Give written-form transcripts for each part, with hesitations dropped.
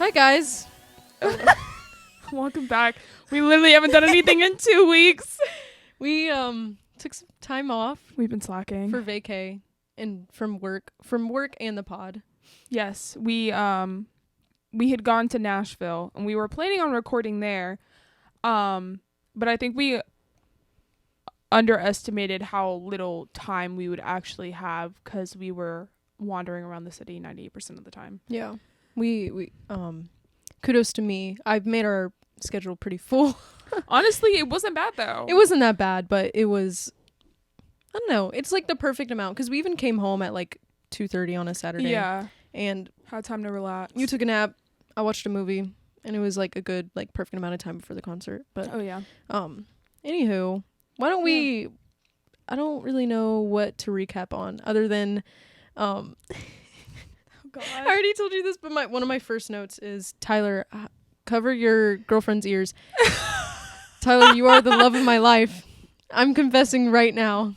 Hi, guys. Welcome back. We literally haven't done anything in 2 weeks. We took some time off We've been slacking. for vacay and from work and the pod. Yes, we had gone to Nashville and we were planning on recording there. But I think we underestimated how little time we would actually have because we were wandering around the city 98% of the time. Yeah. We kudos to me. I've made our schedule pretty full. Honestly, it wasn't bad though. It wasn't that bad, but it was, I don't know. It's like the perfect amount because we even came home at like 2:30 on a Saturday. Yeah. And Had time to relax. you took a nap. I watched a movie, and it was like a good, like perfect amount of time before the concert. But Oh yeah. anywho, why don't we? I don't really know what to recap on other than, Oh God. I already told you this, but one of my first notes is Tyler, cover your girlfriend's ears. Tyler, you are the love of my life. I'm confessing right now.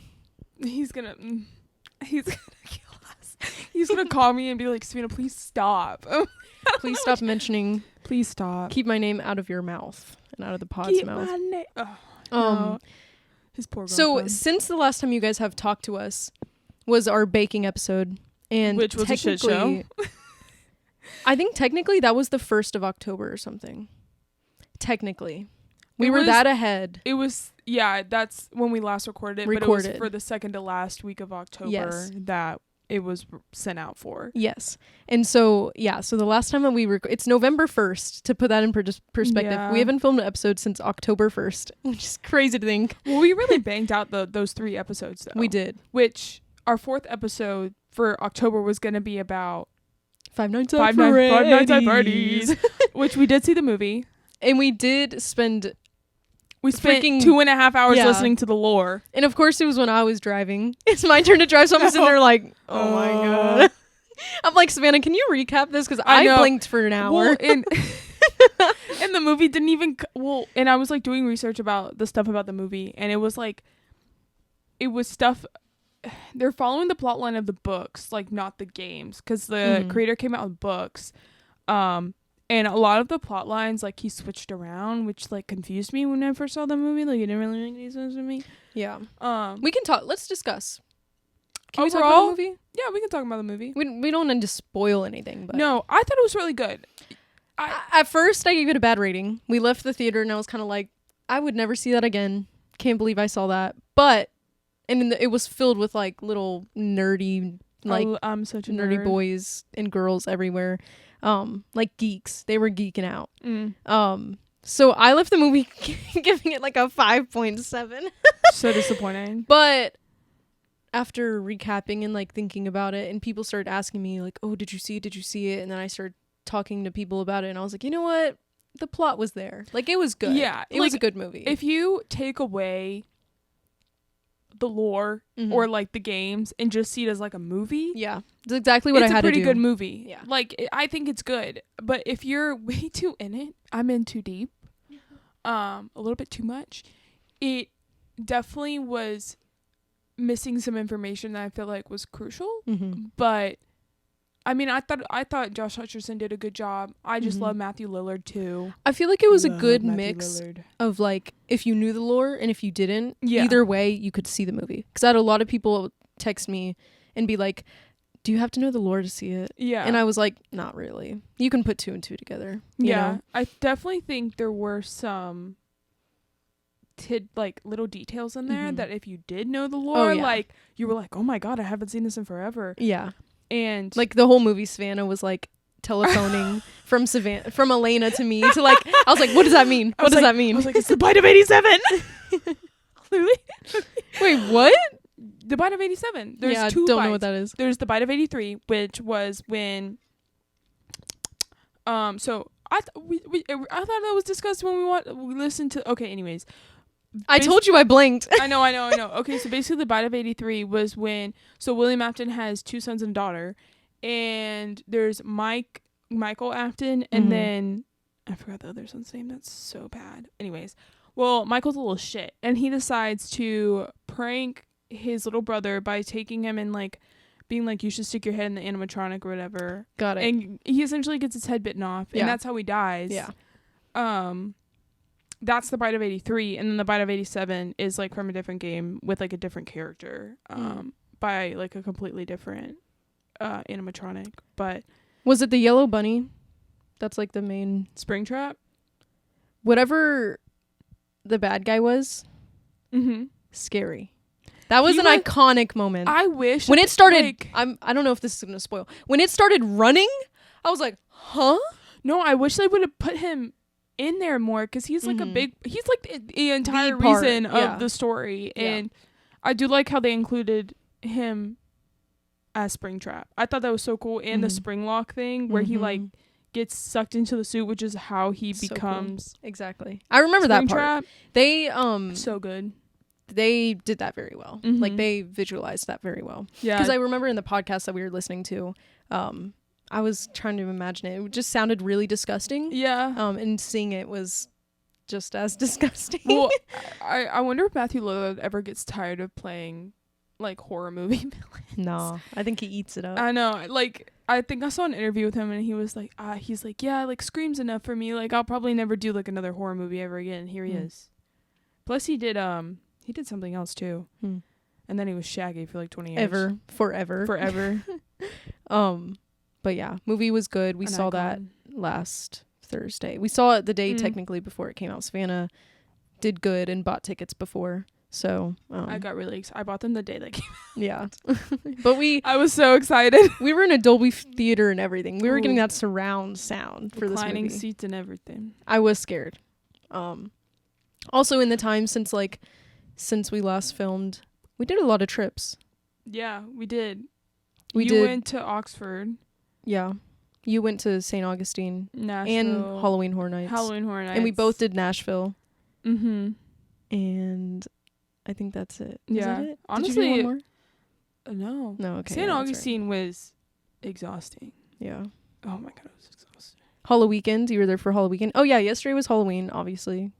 He's gonna kill us. He's gonna call me and be like, Savannah, please stop. Please stop mentioning. Please stop. Keep my name out of your mouth and out of the pod's Keep mouth. my name. Oh, no. His poor So girlfriend. since the last time you guys have talked to us was our baking episode, and Which was a shit show. I think technically that was the 1st of October or something. Technically, we It were was- that ahead. It was, yeah, that's when we last recorded it. But it was for the second to last week of October Yes. that it was sent out for. Yes, and so so the last time that we it's November 1st. To put that in perspective, Yeah. we haven't filmed an episode since October 1st, which is crazy to think. Well, we really banged out those 3 episodes, though. We did. Which our 4th episode for October was going to be about Five Nights Five Nights at Freddy's, which we did see the movie. And we did spend. We spent Freaking- 2.5 hours yeah. listening to the lore. And of course, it was when I was driving. It's my turn to drive, so I'm sitting there like, oh my god. I'm like, Savannah, can you recap this? Because I know. blinked for an hour. Well, and the movie didn't even and I was like doing research about the stuff about the movie, and it was stuff. They're following the plot line of the books, like not the games, because the creator came out with books. And a lot of the plot lines, like, he switched around, which, like, confused me when I first saw the movie. Like, it didn't really make any sense to me. Yeah. Um, We can talk. Let's discuss. Can we talk overall, about the movie? yeah, we can talk about the movie. We don't need to spoil anything. But No, I thought it was really good. At first, I gave it a bad rating. We left the theater, and I was kind of like, I would never see that again. Can't believe I saw that. But, and it was filled with, like, little nerdy, like, I'm such a nerdy nerd. boys and girls everywhere. Like geeks. They were geeking out. So I left the movie giving it like a 5.7. So disappointing. But after recapping and like thinking about it, and people started asking me like, oh, did you see it? And then I started talking to people about it, and I was like, you know what? The plot was there. Like, it was good. Yeah, It was a good movie. If you take away the lore or like the games and just see it as like a movie, yeah, that's exactly what I had to do. It's a pretty good movie. Yeah. Like, I think it's good. But if you're way too in it, I'm in too deep, a little bit too much, it definitely was missing some information that I feel like was crucial. But I mean, I thought Josh Hutcherson did a good job. I just love Matthew Lillard too. I feel like it was a Love good Matthew mix Lillard. of like, if you knew the lore and if you didn't, Yeah. either way you could see the movie. Because I had a lot of people text me and be like, do you have to know the lore to see it? Yeah. And I was like, not really. You can put 2 and 2 together. You know? I definitely think there were some like little details in there that if you did know the lore, yeah. like you were like, oh my god, I haven't seen this in forever. Yeah. And Like the whole movie, Savannah was like telephoning from Elena to me to like, I was like, what does that mean? What does that mean? I was like, it's the bite of 87. Literally. Wait, what? The bite of 87. There's yeah, two don't bites. know what that is. There's the bite of 83, which was when so I thought that was discussed when we listened to. Okay, anyways, I told you I blinked. I know. Okay, so basically the bite of 83 was when William Afton has 2 sons and a daughter, and there's Michael Afton, and then I forgot the other son's name. That's so bad. Anyways, well, Michael's a little shit, and he decides to prank his little brother by taking him and like being like, you should stick your head in the animatronic or whatever. Got it. And he essentially gets his head bitten off, and that's how he dies. Yeah. That's the Bite of 83, and then the Bite of 87 is like from a different game with like a different character, by like a completely different animatronic. But was it the yellow bunny? That's like the main Springtrap. Whatever the bad guy was. Mm-hmm. Scary. That was an iconic moment. I wish when it started. Like, I don't know if this is gonna spoil. When it started running, I was like, huh? No, I wish they would have put him in there more, because he's like he's like the entire reason of the story. And I do like how they included him as Springtrap. I thought that was so cool. And the spring lock thing where he like gets sucked into the suit, which is how he becomes cool. Exactly. I remember that part. They so good. They did that very well. Like they visualized that very well. Yeah. Because I remember in the podcast that we were listening to, I was trying to imagine it. It just sounded really disgusting. Yeah. And seeing it was just as disgusting. Well, I wonder if Matthew Lillard ever gets tired of playing like horror movie villains. No, I think he eats it up. I know. Like, I think I saw an interview with him, and he was like, yeah, like Scream's enough for me. Like, I'll probably never do like another horror movie ever again. And here he is. Plus, he did something else too. And then he was Shaggy for like 20 years. Forever. But yeah, movie was good. We saw that last Thursday. We saw it the day technically before it came out. Savannah did good and bought tickets before. So I got really excited. I bought them the day they came out. Yeah. But I was so excited. We were in a Dolby theater and everything. We were getting that surround sound for this movie. Reclining seats and everything. I was scared. Also in the time since we last filmed, we did a lot of trips. Yeah, we did. You went to Oxford. Yeah. You went to St. Augustine. Nashville. And Halloween Horror Nights. And we both did Nashville. And I think that's it. Yeah. Is that it? Honestly, did you do one more? No. No, okay. St. Augustine was exhausting. Yeah. Oh my God, it was exhausting. Halloween weekend. You were there for Halloween weekend. Oh yeah, yesterday was Halloween, obviously.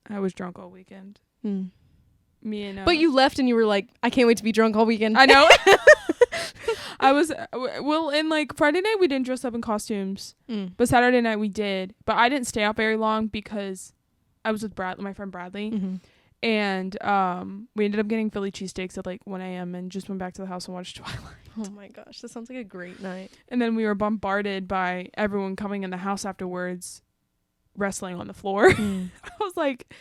I was drunk all weekend. Me and But you left and you were like, I can't wait to be drunk all weekend. I know. I was and like Friday night we didn't dress up in costumes, but Saturday night we did. But I didn't stay out very long because I was with my friend Bradley, and we ended up getting Philly cheesesteaks at like 1 a.m. and just went back to the house and watched Twilight. Oh my gosh, that sounds like a great night. And then we were bombarded by everyone coming in the house afterwards, wrestling on the floor. I was like,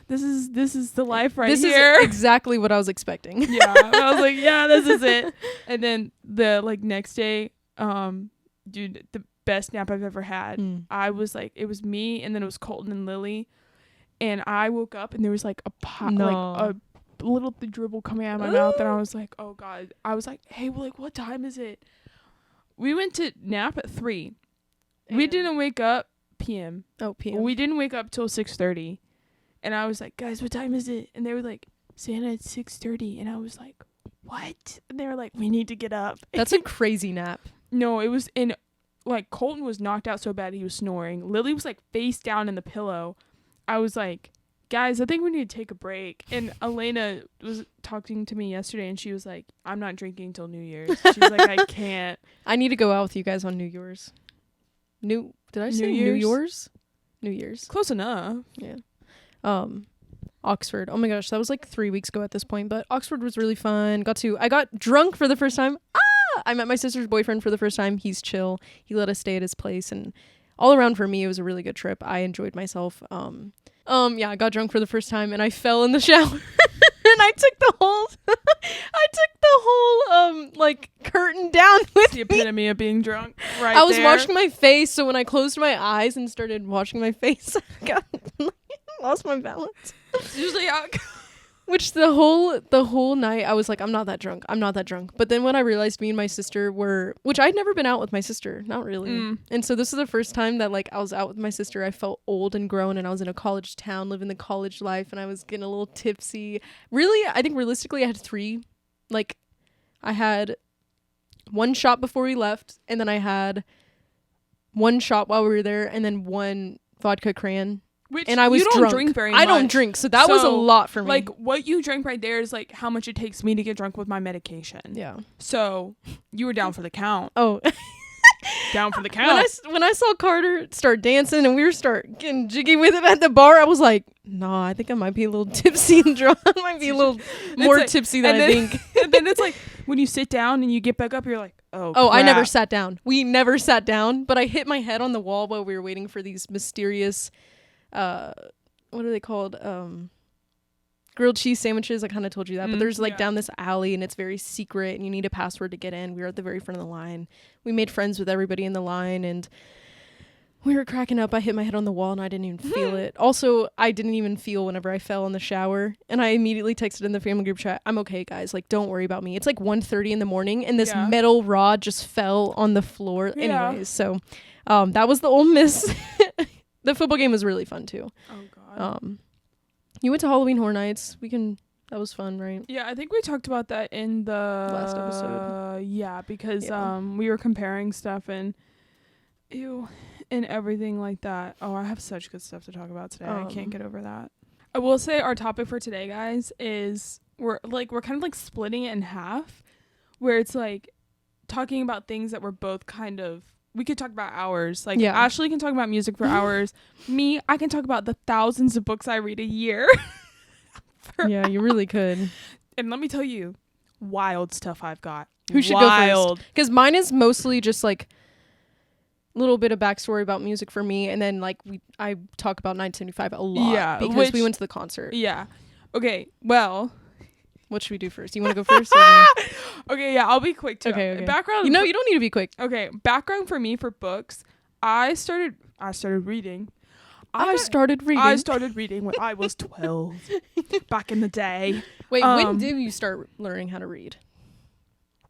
this is the life right here. This is exactly what I was expecting. Yeah. I was like, yeah, this is it. And then the like next day, dude, the best nap I've ever had. I was like, it was me, and then it was Colton and Lily. And I woke up and there was like like a little dribble coming out of my mouth, and I was like, oh God. I was like, hey, well, like, what time is it? We went to nap at 3. We didn't wake up PM. Oh, PM. We didn't wake up till 6:30. And I was like, guys, what time is it? And they were like, Santa at 6:30. And I was like, what? And they were like, we need to get up. That's a crazy nap. No, it was like, Colton was knocked out so bad he was snoring. Lily was like face down in the pillow. I was like, guys, I think we need to take a break. And Elena was talking to me yesterday, and she was like, I'm not drinking till New Year's. She was like, I can't. I need to go out with you guys on New Year's. Did I say New Year's? New Year's. Close enough. Yeah. Oxford. Oh my gosh, that was like 3 weeks ago at this point, but Oxford was really fun. I got drunk for the first time. I met my sister's boyfriend for the first time. He's chill. He let us stay at his place, and all around for me it was a really good trip. I enjoyed myself. Yeah, I got drunk for the first time and I fell in the shower. And I took the whole like curtain down with the epitome of being drunk. Right. I was washing my face, so when I closed my eyes and started washing my face, I lost my balance. It's usually how it goes. Which the whole night I was like, I'm not that drunk. But then when I realized me and my sister which I'd never been out with my sister, not really. And so this is the first time that like I was out with my sister. I felt old and grown, and I was in a college town living the college life, and I was getting a little tipsy. Really, I think realistically I had 3. Like I had 1 shot before we left, and then I had 1 shot while we were there, and then 1 vodka cran Which and I was you don't drunk. drink very much. I don't drink, so that was a lot for me. Like, what you drank right there is like how much it takes me to get drunk with my medication. Yeah. So you were down for the count. Oh. Down for the count. When I saw Carter start dancing and we were start getting jiggy with it at the bar, I was like, nah, I think I might be a little tipsy and drunk. I might be a little more tipsy than I think. And then it's like when you sit down and you get back up, you're like, oh, crap. I never sat down. We never sat down, but I hit my head on the wall while we were waiting for these mysterious, what are they called? Grilled cheese sandwiches. I kind of told you that, but there's like down this alley and it's very secret and you need a password to get in. We were at the very front of the line. We made friends with everybody in the line and we were cracking up. I hit my head on the wall and I didn't even feel it. Also, I didn't even feel whenever I fell in the shower, and I immediately texted in the family group chat, I'm okay, guys, like don't worry about me. It's like 1:30 in the morning and this metal rod just fell on the floor. Anyways, so that was the Ole Miss. The football game was really fun too. Oh god. You went to Halloween Horror Nights. That was fun, right? Yeah, I think we talked about that in the last episode. Yeah, because we were comparing stuff and everything like that. Oh, I have such good stuff to talk about today. I can't get over that. I will say our topic for today, guys, is we're kind of like splitting it in half, where it's like talking about things that we're both kind of. We could talk about hours. Like, Ashley can talk about music for hours. Me, I can talk about the thousands of books I read a year. Yeah, you really could. And let me tell you, wild stuff I've got. Who should go first? Because mine is mostly just like a little bit of backstory about music for me. And then like I talk about 1975 a lot. Yeah. Because we went to the concert. Yeah. Okay, well... What should we do first? You want to go first? Okay, yeah, I'll be quick too. Okay. Background. You don't need to be quick. Okay, background for me for books. I started reading. I started reading when I was 12. Back in the day. Wait, when did you start learning how to read?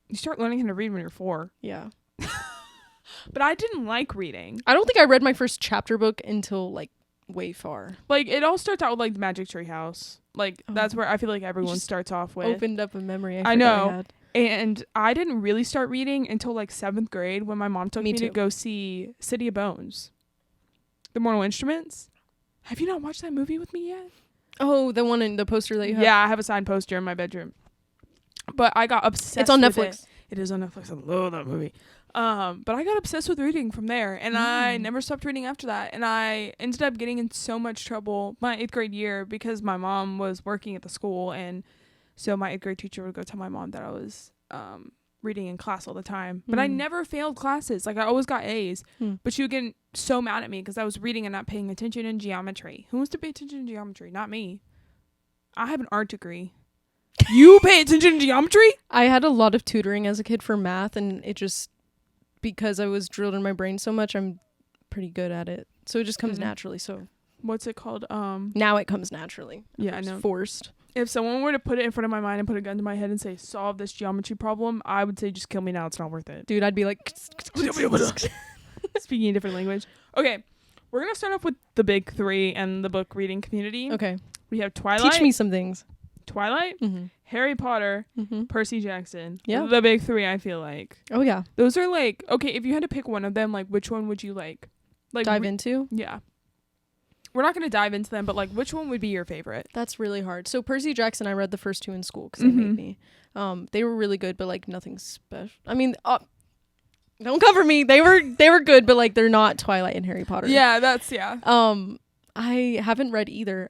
You start learning how to read when you're 4. Yeah. But I didn't like reading. I don't think I read my first chapter book until like way far. Like it all starts out with like the Magic Tree House. Like that's where I feel like everyone starts off with. Opened up a memory. I know. And I didn't really start reading until like 7th grade when my mom took me to go see City of Bones. The Mortal Instruments. Have you not watched that movie with me yet? Oh, the one in the poster that you have? Yeah, I have a signed poster in my bedroom. But I got obsessed. It's on Netflix. It is on Netflix. I love that movie. But I got obsessed with reading from there, and I never stopped reading after that. And I ended up getting in so much trouble my 8th grade year because my mom was working at the school, and so my 8th grade teacher would go tell my mom that I was reading in class all the time. But I never failed classes. Like I always got A's. But she would get so mad at me because I was reading and not paying attention in geometry. Who wants to pay attention in geometry? Not me. I have an art degree. You pay attention in geometry? I had a lot of tutoring as a kid for math, and it just, because I was drilled in my brain so much, I'm pretty good at it. So it just comes naturally. So what's it called? Now it comes naturally. Yeah, I know. Forced. If someone were to put it in front of my mind and put a gun to my head and say, solve this geometry problem, I would say, just kill me now. It's not worth it. Dude, I'd be like... Speaking a different language. Okay, we're going to start off with the big 3 and the book reading community. Okay. We have Twilight. Teach me some things. Twilight, Harry Potter, Percy Jackson. Yeah. The big 3, I feel like. Oh, yeah. Those are like... Okay, if you had to pick one of them, like, which one would you like dive into? Yeah. We're not going to dive into them, but like which one would be your favorite? That's really hard. So Percy Jackson, I read the first 2 in school because they made me. They were really good, but like nothing special. I mean, don't cover me. They were good, but like they're not Twilight and Harry Potter. Yeah, that's I haven't read either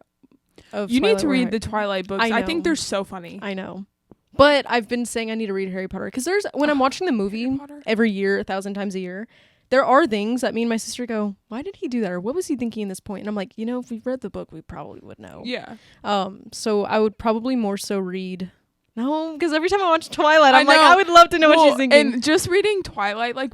of You Twilight need to read the Twilight books. I think they're so funny. I know. But I've been saying I need to read Harry Potter because when I'm watching the movie every year, 1,000 times a year, there are things that me and my sister go, why did he do that? Or what was he thinking in this point? And I'm like, if we read the book, we probably would know. Yeah. So I would probably more so read. No, because every time I watch Twilight, I'm like, I would love to know what she's thinking. And just reading Twilight, like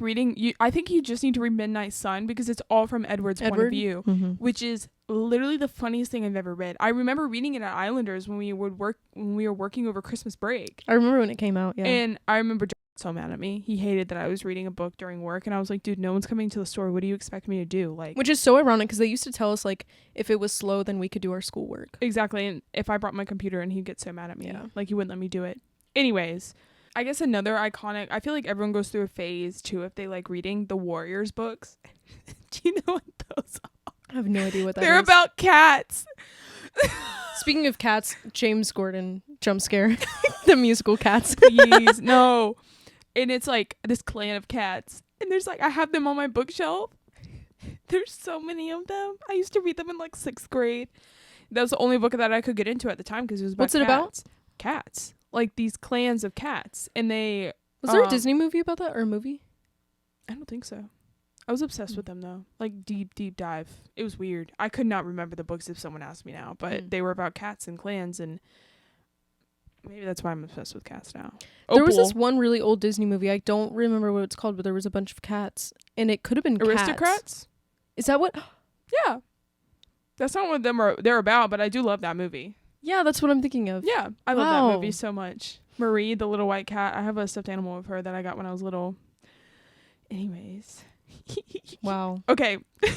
I think you just need to read Midnight Sun because it's all from Edward's point of view, which is literally the funniest thing I've ever read. I remember reading it at Islanders when we were working over Christmas break. I remember when it came out, yeah. And I remember so mad at me. He hated that I was reading a book during work, and I was like, dude, no one's coming to the store. What do you expect me to do? Like, which is so ironic because they used to tell us like if it was slow, then we could do our schoolwork. Exactly. And if I brought my computer in, he'd get so mad at me. Yeah. Like he wouldn't let me do it. Anyways, I guess another iconic, I feel like everyone goes through a phase too if they like reading the Warriors books. Do you know what those are? I have no idea what that They're is. about cats. Speaking of cats, James Gordon jump scare. The musical Cats. Please, no. And it's like this clan of cats. And there's like, I have them on my bookshelf. There's so many of them. I used to read them in like 6th grade. That was the only book that I could get into at the time because it was about What's it about? Cats. Like these clans of cats. And they... Was there a Disney movie about that, or a movie? I don't think so. I was obsessed with them though. Like deep dive. It was weird. I could not remember the books if someone asked me now, but they were about cats and clans, and maybe that's why I'm obsessed with cats now. There was this one really old Disney movie. I don't remember what it's called, but there was a bunch of cats, and it could have been Aristocrats? Cats. Is that what? Yeah. That's not what they're about, but I do love that movie. Yeah, that's what I'm thinking of. Yeah, I love that movie so much. Marie, the little white cat. I have a stuffed animal of her that I got when I was little. Anyways. Wow. Okay. I'm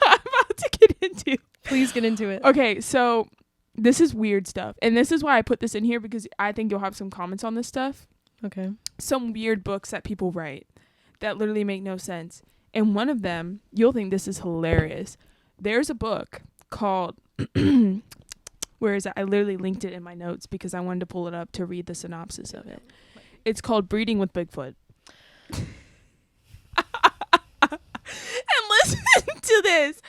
about to get into. Please get into it. Okay, so this is weird stuff. And this is why I put this in here, because I think you'll have some comments on this stuff. Okay. Some weird books that people write that literally make no sense. And one of them, you'll think this is hilarious. There's a book called... Where is it? I literally linked it in my notes because I wanted to pull it up to read the synopsis of it. It's called Breeding with Bigfoot. And listen to this.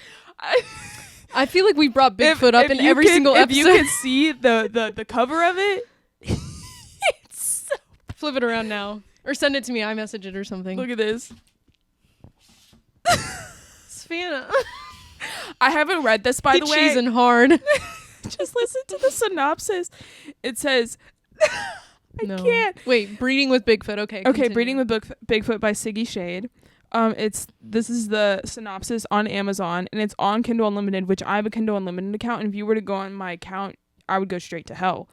I feel like we brought Bigfoot up in every single episode. If you can see the cover of it, it's so... Flip it around now. Or send it to me. iMessage it or something. Look at this. Savannah. I haven't read this, by the way. Cheesing hard. Just listen to the synopsis. It says... I can't. Wait, Breeding with Bigfoot. Okay. Okay, continue. Breeding with Bigfoot by Siggy Shade. This is the synopsis on Amazon, and it's on Kindle Unlimited, which I have a Kindle Unlimited account, and if you were to go on my account, I would go straight to hell.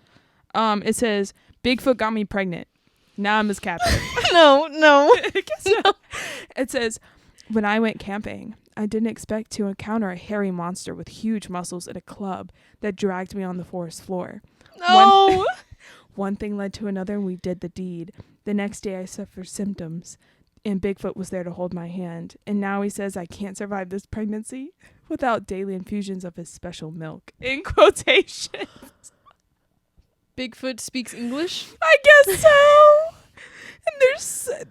It says, Bigfoot got me pregnant. Now I'm his captain. No. No. It says, when I went camping, I didn't expect to encounter a hairy monster with huge muscles at a club that dragged me on the forest floor. No! One thing led to another, and we did the deed. The next day I suffered symptoms, and Bigfoot was there to hold my hand. And now he says I can't survive this pregnancy without daily infusions of his special milk. In quotations. Bigfoot speaks English? I guess so. And there's a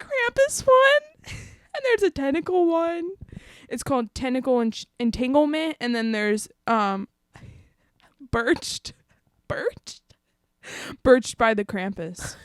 Krampus one, and there's a tentacle one. It's called Tentacle Entanglement, and then there's Birched by the Krampus.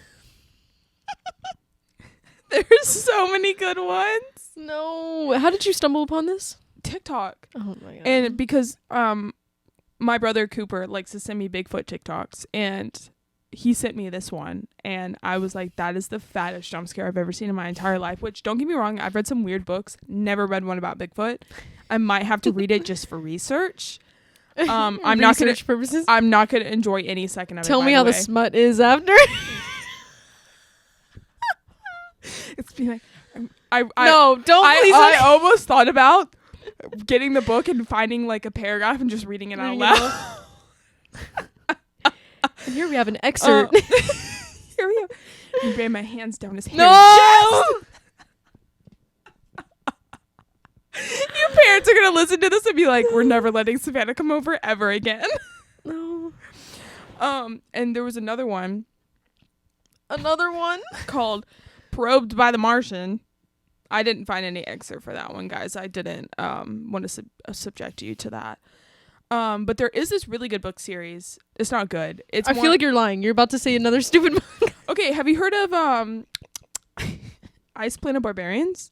There's so many good ones. No. How did you stumble upon this? TikTok. Oh my god. And because my brother Cooper likes to send me Bigfoot TikToks, and he sent me this one, and I was like, that is the fattest jump scare I've ever seen in my entire life. Which, don't get me wrong, I've read some weird books, never read one about Bigfoot. I might have to read it just for research. I'm not gonna enjoy any second of it. Tell me how the smut is after. It's being like, no, don't please. I almost thought about getting the book and finding like a paragraph and just reading it out loud. And here we have an excerpt. Here we have. I ran my hands down his hair. No. Your parents are gonna listen to this and be like, "We're never letting Savannah come over ever again." No. And there was another one called "Probed by the Martian." I didn't find any excerpt for that one, guys. I didn't want to subject you to that. But there is this really good book series. It's not good. I feel like you're lying. You're about to say another stupid book. Okay, have you heard of Ice Planet Barbarians?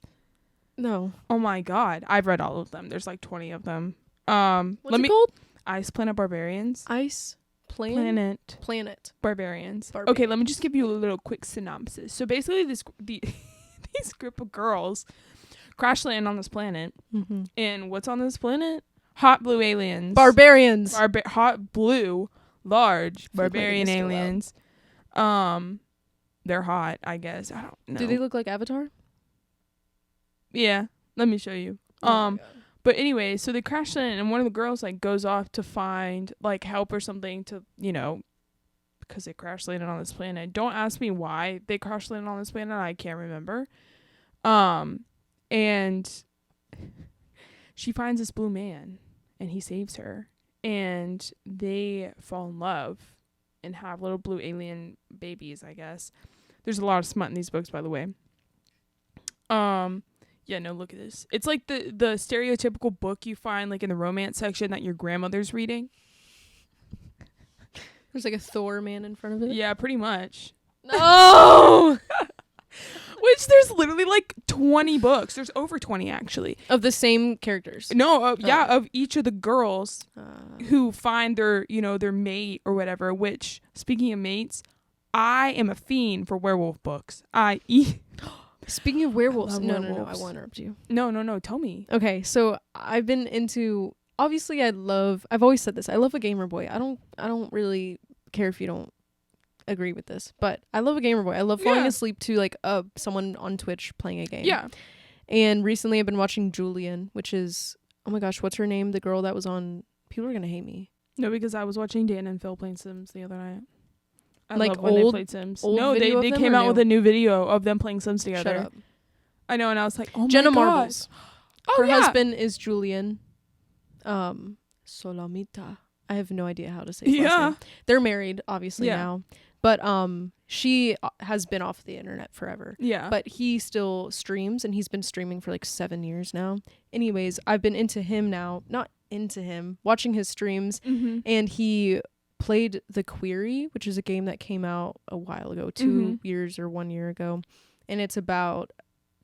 No. Oh my god, I've read all of them. There's like 20 of them. What's it called? Ice Planet Barbarians. Ice Planet Barbarians. Okay, let me just give you a little quick synopsis. So basically, these group of girls crash land on this planet, and what's on this planet? Hot blue aliens. Barbarians. Hot blue, large barbarian aliens. They're hot, I guess. I don't know. Do they look like Avatar? Yeah, let me show you. But anyway, so they crash land, and one of the girls like goes off to find like help or something to, because they crash landed on this planet. Don't ask me why they crash landed on this planet. I can't remember. And she finds this blue man and he saves her, and they fall in love and have little blue alien babies, I guess. There's a lot of smut in these books, by the way. Yeah, no, look at this. It's like the stereotypical book you find like in the romance section that your grandmother's reading. There's like a Thor man in front of it. Yeah, pretty much. No! Which there's literally like 20 books. There's over 20 actually. Of the same characters. No, yeah, of each of the girls who find their, their mate or whatever, which, speaking of mates, I am a fiend for werewolf books. Speaking of werewolves. No, I won't interrupt you. No, tell me. Okay, so I've been into, obviously I've always said this, I love a gamer boy. I don't really care if you don't agree with this, but I love a gamer boy. I love falling asleep to like someone on Twitch playing a game. Yeah. And recently I've been watching Julian, which is, oh my gosh, what's her name? The girl that was on, people are gonna hate me. No, because I was watching Dan and Phil playing Sims the other night. I like love when they played Sims. No, they came out with a new video of them playing Sims together. Shut up. I know, and I was like, oh Jenna my god. Marbles. Oh, her husband is Julian. Solamita. I have no idea how to say his last name. They're married, obviously, now. But she has been off the internet forever. Yeah. But he still streams, and he's been streaming for like 7 years now. Anyways, I've been into him now. Not into him. Watching his streams. Mm-hmm. And he played The Query, which is a game that came out a while ago, 2 years or 1 year ago. And it's about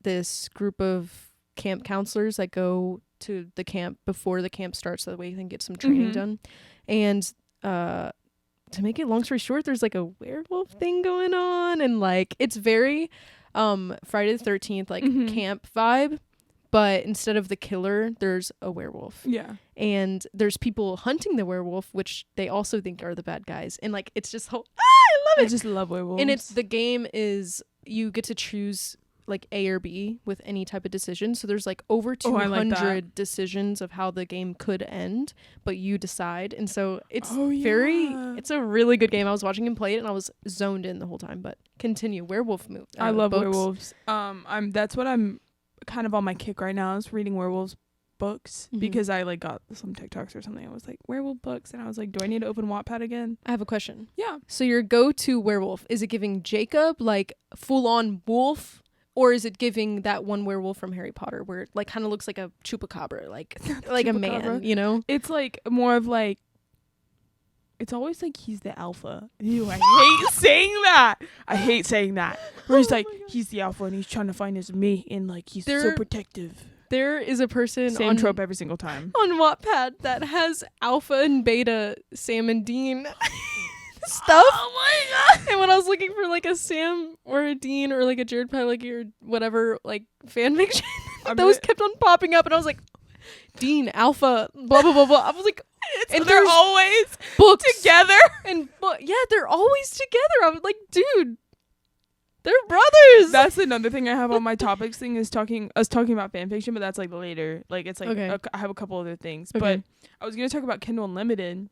this group of camp counselors that go to the camp before the camp starts, so that way they can get some training done. And to make it long story short, there's like a werewolf thing going on, and like it's very Friday the 13th like camp vibe, but instead of the killer, there's a werewolf. Yeah. And there's people hunting the werewolf, which they also think are the bad guys. And like it's just I love it. I just love werewolves. And the game is you get to choose like A or B with any type of decision. So there's like over 200 decisions of how the game could end, but you decide. And so it's it's a really good game. I was watching him play it and I was zoned in the whole time. But continue. Werewolf movie. I love books. werewolves. That's what I'm kind of on my kick right now, is reading werewolves books, because I like got some TikToks or something. I was like, werewolf books, and I was like, do I need to open Wattpad again? I have a question. Yeah. So your go-to werewolf, is it giving Jacob like full-on wolf? Or is it giving that one werewolf from Harry Potter where it like kind of looks like a chupacabra, like a man, you know? It's like more of like, it's always like he's the alpha. Ew, I hate saying that. Where he's like, he's the alpha and he's trying to find his mate, and like he's so protective. There is a person same trope every single time on Wattpad that has alpha and beta Sam and Dean stuff. Oh my god. And when I was looking for like a Sam or a Dean or like a Jared Padalecki or whatever like fan fiction, those kept on popping up, and I was like, Dean, alpha, blah blah blah blah. I was like, and they're always books together, and they're always together. I was like, dude, they're brothers. That's another thing I have on my topics thing, is talking about fan fiction, but that's like later. Like it's like I have a couple other things, but I was gonna talk about Kindle Unlimited,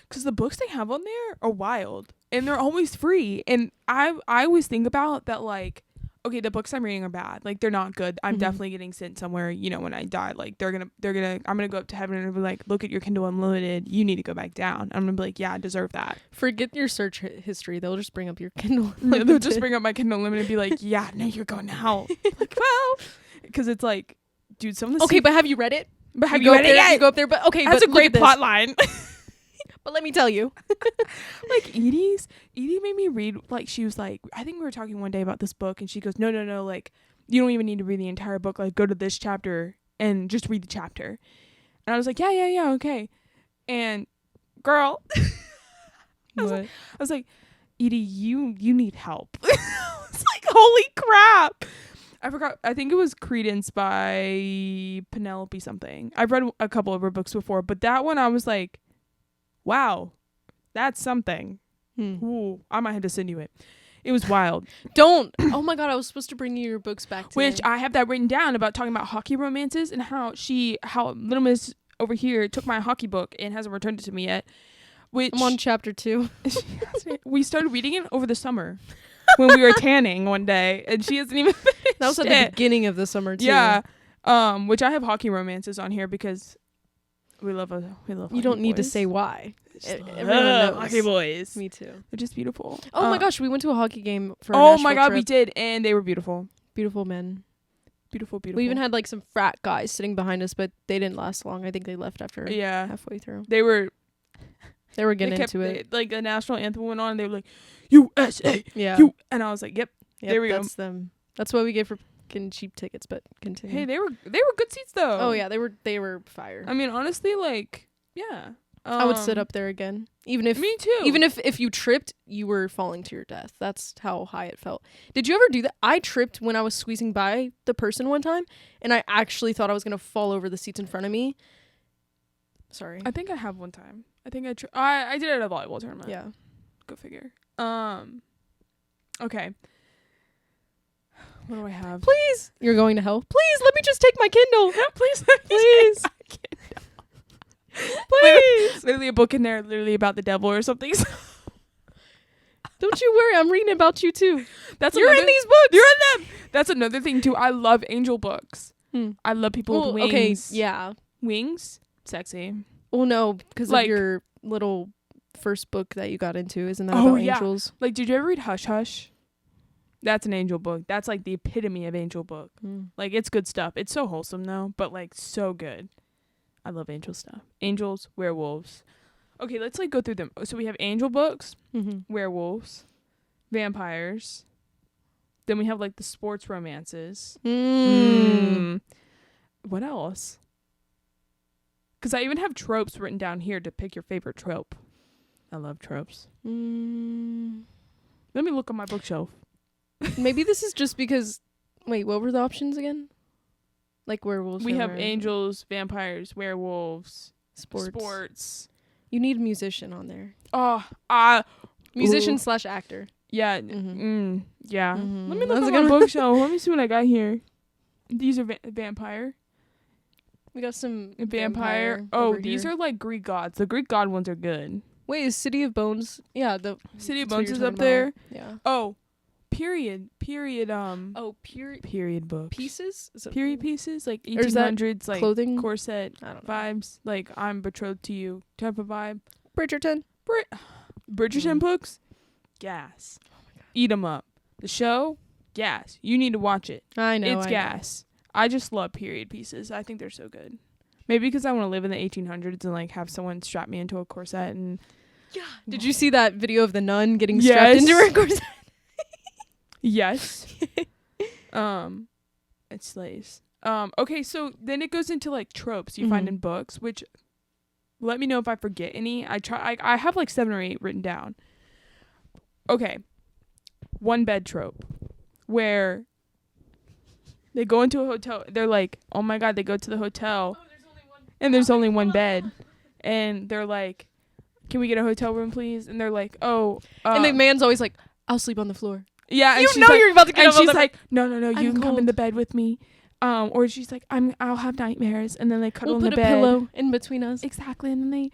because the books they have on there are wild, and they're always free. And I always think about that, like, okay, the books I'm reading are bad, like they're not good. I'm definitely getting sent somewhere, when I die, like I'm gonna go up to heaven and be like, look at your Kindle Unlimited, you need to go back down. I'm gonna be like, yeah, I deserve that. Forget your search history, they'll just bring up your Kindle Unlimited. They'll just bring up my Kindle Unlimited and be like, yeah, no, you're going to hell. Like, well, because it's like, dude, some of the but have you read it? But have you read it yet? You go up there, but okay, that's a great plot line. But let me tell you, like Edie made me read, like, she was like, I think we were talking one day about this book, and she goes, no, like, you don't even need to read the entire book, like, go to this chapter and just read the chapter. And I was like, yeah, okay. And girl, I was like, Edie, you need help. I was like, holy crap. I forgot. I think it was Credence by Penelope something. I've read a couple of her books before, but that one I was like, wow, that's something. Ooh, I might have to send you it. It was wild. Don't. Oh my god, I was supposed to bring you your books back today. Which I have that written down, about talking about hockey romances, and how Little Miss over here took my hockey book and hasn't returned it to me yet. Which I'm on chapter 2. We started reading it over the summer when we were tanning one day, and she hasn't even finished. That was at the beginning of the summer too. Yeah. Which I have hockey romances on here because we love You don't need to boys. say why. Everyone Love knows. hockey boys. Me too. They're just beautiful. Oh my gosh, we went to a hockey game for a Nashville we trip. did, and they were beautiful. Beautiful men. Beautiful. We even had like some frat guys sitting behind us, but they didn't last long. I think they left after halfway through. They were getting into it. Like the national anthem went on, and they were like, USA. Yeah. And I was like, yep, there we go. That's them. That's what we gave for cheap tickets, but continue. Hey, they were good seats though. Oh yeah, they were fire. I mean, honestly, like, yeah. I would sit up there again. Even if me too. Even if you tripped, you were falling to your death. That's how high it felt. Did you ever do that? I tripped when I was squeezing by the person one time, and I actually thought I was gonna fall over the seats in front of me. Sorry. I think I have one time. I think I did it at a volleyball tournament. Yeah. Go figure. Okay. What do I have? Please. You're going to hell. Please let me just take my Kindle. Please. Please. Literally a book in there, literally about the devil or something. Don't you worry, I'm reading about you too. You're in these books. You're in them. That's another thing too. I love angel books. I love people with wings. Okay, yeah. Wings? Sexy. Well, no, because like, of your little first book that you got into. Isn't that about angels? Like, did you ever read Hush Hush? That's an angel book. That's like the epitome of angel book. Like, it's good stuff. It's so wholesome though, but like so good. I love angel stuff. Angels, werewolves. Okay, let's like go through them. So we have angel books, werewolves, vampires. Then we have like the sports romances. What else? Because I even have tropes written down here to pick your favorite trope. I love tropes. Let me look on my bookshelf. Maybe this is just because... Wait, what were the options again? Like werewolves. We have angels, vampires, werewolves, sports. You need a musician on there. Musician / actor. Yeah. Yeah. Let me look at my bookshelf. Let me see what I got here. These are vampire. We got some vampire. Oh, these are like Greek gods. The Greek god ones are good. Wait, is City of Bones? Yeah, the City of Bones is up there. Yeah. Oh, period. Period books. Pieces? Period pieces, like 1800s, like clothing corset vibes. Like I'm betrothed to you type of vibe. Bridgerton. Bridgerton books. Gas. Oh my God. Eat 'em up. The show. Gas. You need to watch it. I know. It's gas. I just love period pieces. I think they're so good. Maybe because I want to live in the 1800s and like have someone strap me into a corset and. Yeah. Did you see that video of the nun getting strapped into her corset? Yes. It slays. Okay, so then it goes into like tropes you find in books, which let me know if I forget any. I have like 7 or 8 written down. Okay. One bed trope where they go into a hotel. They're like, oh my God, they go to the hotel and there's only one bed. And they're like, can we get a hotel room, please? And they're like, oh. And the man's always like, I'll sleep on the floor. Yeah. And you're about to get and up on she's the like, no, you can come in the bed with me. Or she's like, I'll have nightmares. And then they cuddle in the bed. We'll put a pillow in between us. Exactly. And then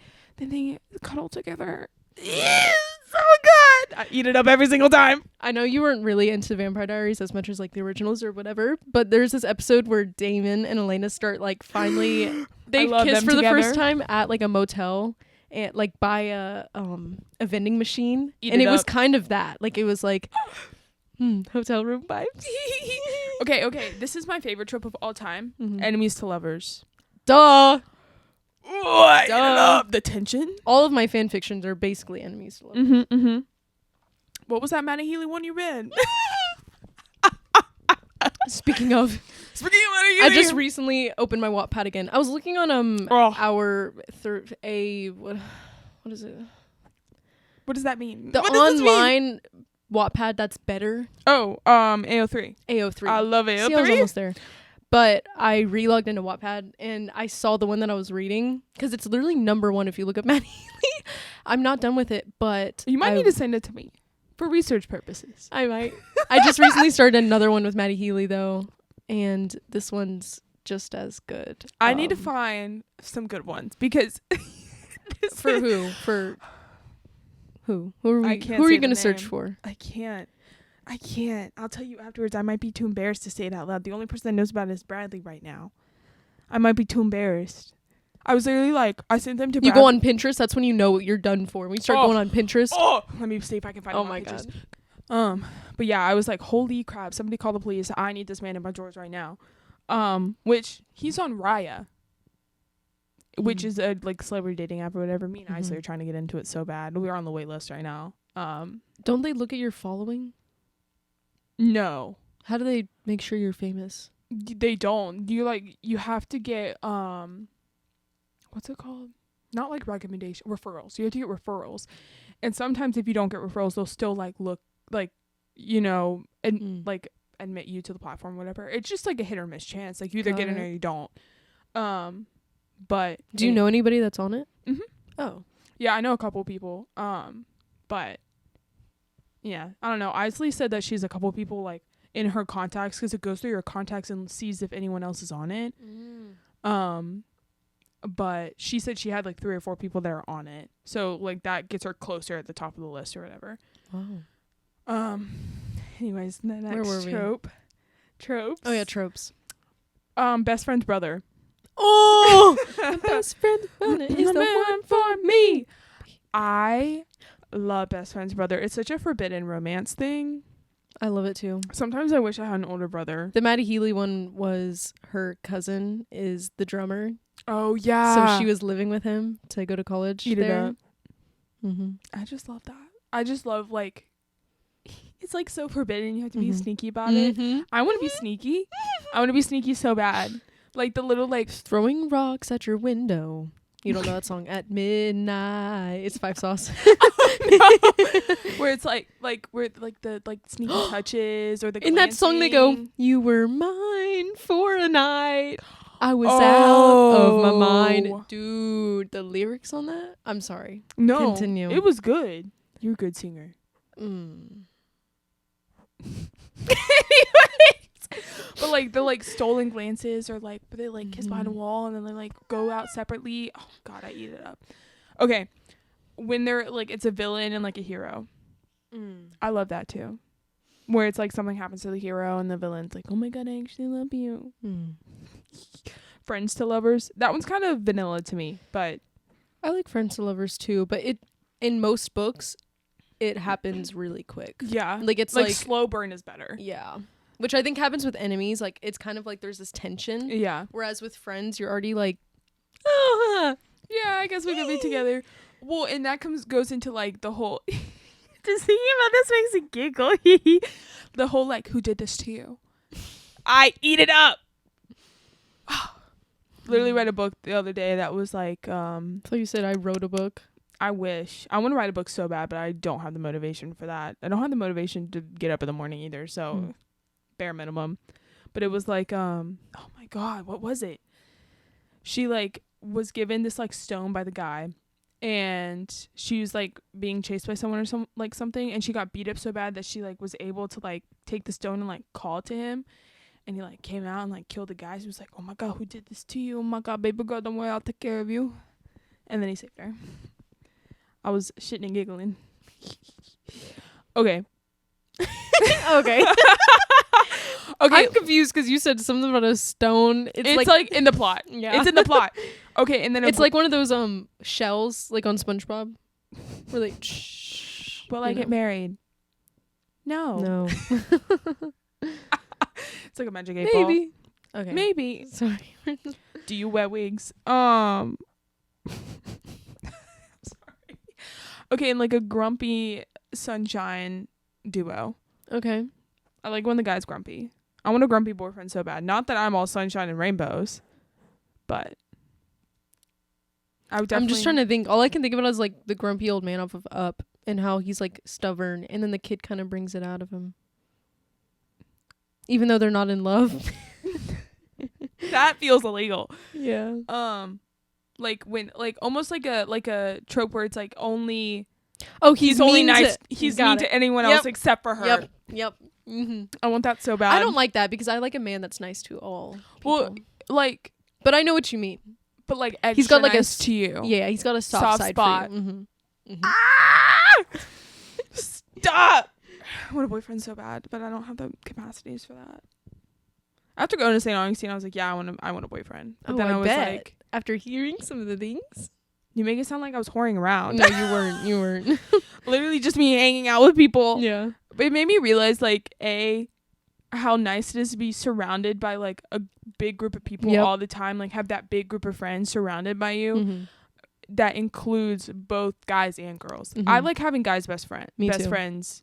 they cuddle together. Yeah, so good. I eat it up every single time. I know you weren't really into Vampire Diaries as much as like the originals or whatever, but there's this episode where Damon and Elena start like finally they kiss for the first time at like a motel and like by a vending machine. And it was kind of that. Like it was like hotel room vibes. Okay. This is my favorite trope of all time. Enemies to lovers. Duh. I love the tension. All of my fan fictions are basically enemies to lovers. What was that Maddie Healy one you read? Speaking of Maddie Healy. I just recently opened my Wattpad again. I was looking on our what is it? What does that mean? The online Wattpad that's better. Oh, AO3. AO3. I love AO3. See, I was almost there. But I re-logged into Wattpad and I saw the one that I was reading because it's literally #1 if you look up Maddie Healy. I'm not done with it, but you might need to send it to me for research purposes. I might. I just recently started another one with Maddie Healy though, and this one's just as good. I need to find some good ones because for who? For who? Who are you going to search for? I can't. I can't. I'll tell you afterwards. I might be too embarrassed to say it out loud. The only person that knows about it is Bradley right now. I might be too embarrassed. I was literally like, I sent them to You go on Pinterest. That's when you know what you're done for. When you start going on Pinterest. Oh, let me see if I can find. Oh my God. But yeah, I was like, holy crap! Somebody call the police. I need this man in my drawers right now. Which he's on Raya, which is a like celebrity dating app or whatever. Me and Isley are trying to get into it so bad. We're on the wait list right now. Don't they look at your following? No. How do they make sure you're famous? They don't. You have to get what's it called? Not like recommendation, referrals. You have to get referrals. And sometimes if you don't get referrals, they'll still like look like, and like admit you to the platform, whatever. It's just like a hit or miss chance. Like you either get in or you don't. But do you know anybody that's on it? Mhm. Oh. Yeah, I know a couple people. But yeah, I don't know. Isley said that she's a couple people like in her contacts because it goes through your contacts and sees if anyone else is on it. But she said she had like 3 or 4 people that are on it, so like that gets her closer at the top of the list or whatever. Wow. Anyways, the next Where were we? Tropes. Oh yeah, tropes. Best friend's brother. Oh, my best friend's brother is the one for me. I love best friend's brother. It's such a forbidden romance thing. I love it too. Sometimes I wish I had an older brother. The Maddie Healy one was her cousin is the drummer. Oh yeah. So she was living with him to go to college. Eat there. it up. I just love that. I just love like it's like so forbidden. You have to be sneaky about it. I want to be sneaky. I want to be sneaky so bad. Like the little like throwing rocks at your window. You don't know that song? At midnight. It's 5 Sauce. Where it's like where like the like sneaky touches or the in glancing. that song they go, you were mine for a night. I was out of my mind. Dude, the lyrics on that? I'm sorry. No. Continue. It was good. You're a good singer. But like the like stolen glances or like they like kiss behind a wall and then they like go out separately. Oh God, I eat it up. Okay. When they're like it's a villain and like a hero. I love that too. Where it's like something happens to the hero and the villain's like, oh my God, I actually love you. Friends to lovers. That one's kind of vanilla to me, but I like friends to lovers too, but it in most books it happens really quick. Yeah. Like it's like slow burn is better. Yeah. Which I think happens with enemies. Like it's kind of like there's this tension. Yeah. Whereas with friends you're already like, oh yeah, I guess we could be together. Well, and that goes into like the whole just thinking about this makes me giggle. The whole like, who did this to you? I eat it up. Literally read a book the other day that was like I thought you said I wrote a book. I wish. I want to write a book so bad, but I don't have the motivation for that. I don't have the motivation to get up in the morning either, so bare minimum. But it was like oh my God, what was it? She like was given this like stone by the guy, and she was like being chased by someone or something, and she got beat up so bad that she like was able to like take the stone and like call to him. And he like came out and like killed the guy. He was like, oh my God, who did this to you? Oh my God, baby girl, don't worry, I'll take care of you. And then he saved her. I was shitting and giggling. Okay. Okay. I'm confused because you said something about a stone. It's like in the plot. Yeah. It's in the plot. Okay, and then it's like one of those shells like on SpongeBob. Where like will I get married? No. It's like a magic 8 ball. Maybe. Okay. Maybe. Sorry. Do you wear wigs? Sorry. Okay, and like a grumpy sunshine duo. Okay. I like when the guy's grumpy. I want a grumpy boyfriend so bad. Not that I'm all sunshine and rainbows, but I would definitely. I'm just trying to think. All I can think about is like the grumpy old man off of Up and how he's like stubborn, and then the kid kind of brings it out of him. Even though they're not in love. That feels illegal. Yeah. Like when like almost like a trope where it's like only he's only mean nice to, he's mean to anyone else except for her. Yep. I want that so bad. I don't like that because I like a man that's nice to all people. Well, like, but I know what you mean. But like extra he's got like nice to you. Yeah, he's got a soft side spot. for you. Ah! Stop. I want a boyfriend so bad, but I don't have the capacities for that. After going to St. Augustine, I was like, yeah, I want a boyfriend. But then I was bet. like, After hearing some of the things. you make it sound like I was whoring around. No, you weren't. You weren't. Literally just me hanging out with people. Yeah. But it made me realize, like, how nice it is to be surrounded by, like, a big group of people all the time. Like, have that big group of friends surrounded by you. Mm-hmm. That includes both guys and girls. Mm-hmm. I like having guys best too. friends